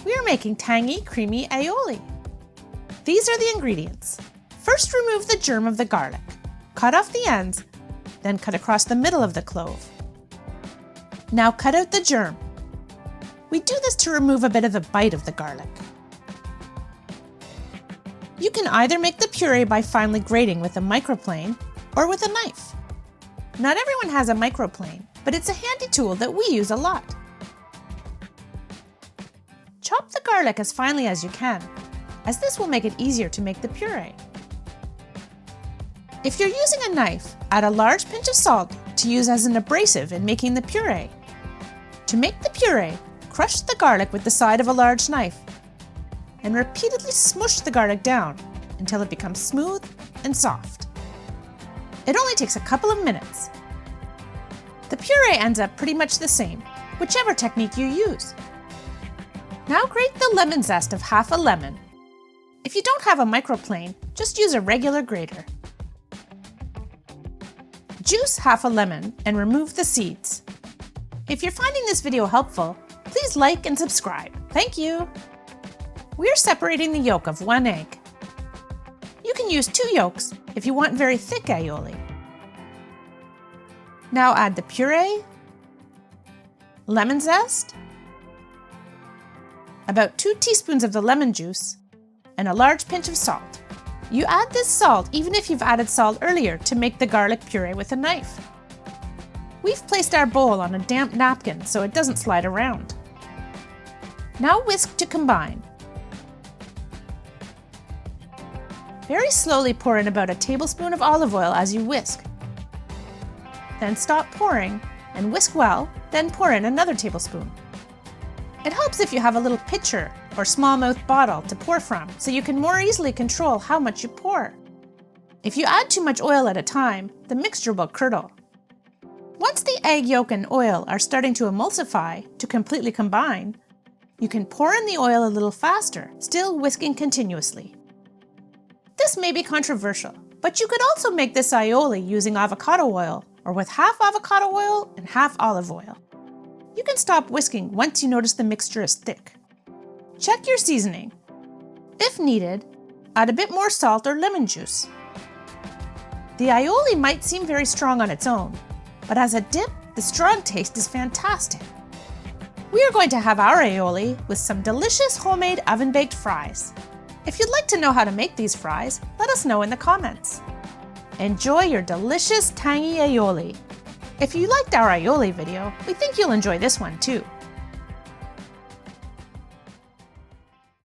We are making tangy, creamy aioli. These are the ingredients. First, remove the germ of the garlic. Cut off the ends, then cut across the middle of the clove. Now cut out the germ. We do this to remove a bit of the bite of the garlic. You can either make the puree by finely grating with a microplane or with a knife. Not everyone has a microplane, but it's a handy tool that we use a lot. Chop the garlic as finely as you can, as this will make it easier to make the puree. If you're using a knife, add a large pinch of salt to use as an abrasive in making the puree. To make the puree, crush the garlic with the side of a large knife and repeatedly smush the garlic down until it becomes smooth and soft. It only takes a couple of minutes. The puree ends up pretty much the same, whichever technique you use. Now grate the lemon zest of half a lemon. If you don't have a microplane, just use a regular grater. Juice half a lemon and remove the seeds. If you're finding this video helpful, please like and subscribe. Thank you! We're separating the yolk of 1 egg. You can use 2 yolks if you want very thick aioli. Now add the puree, lemon zest, about 2 teaspoons of the lemon juice, and a large pinch of salt. You add this salt even if you've added salt earlier to make the garlic puree with a knife. We've placed our bowl on a damp napkin so it doesn't slide around. Now whisk to combine. Very slowly pour in about a tablespoon of olive oil as you whisk. Then stop pouring and whisk well, then pour in another tablespoon. It helps if you have a little pitcher or small-mouthed bottle to pour from, so you can more easily control how much you pour. If you add too much oil at a time, the mixture will curdle. Once the egg yolk and oil are starting to emulsify to completely combine, you can pour in the oil a little faster, still whisking continuously. This may be controversial, but you could also make this aioli using avocado oil or with half avocado oil and half olive oil. You can stop whisking once you notice the mixture is thick. Check your seasoning. If needed, add a bit more salt or lemon juice. The aioli might seem very strong on its own, but as a dip, the strong taste is fantastic. We are going to have our aioli with some delicious homemade oven-baked fries. If you'd like to know how to make these fries, let us know in the comments. Enjoy your delicious tangy aioli. If you liked our aioli video, we think you'll enjoy this one too.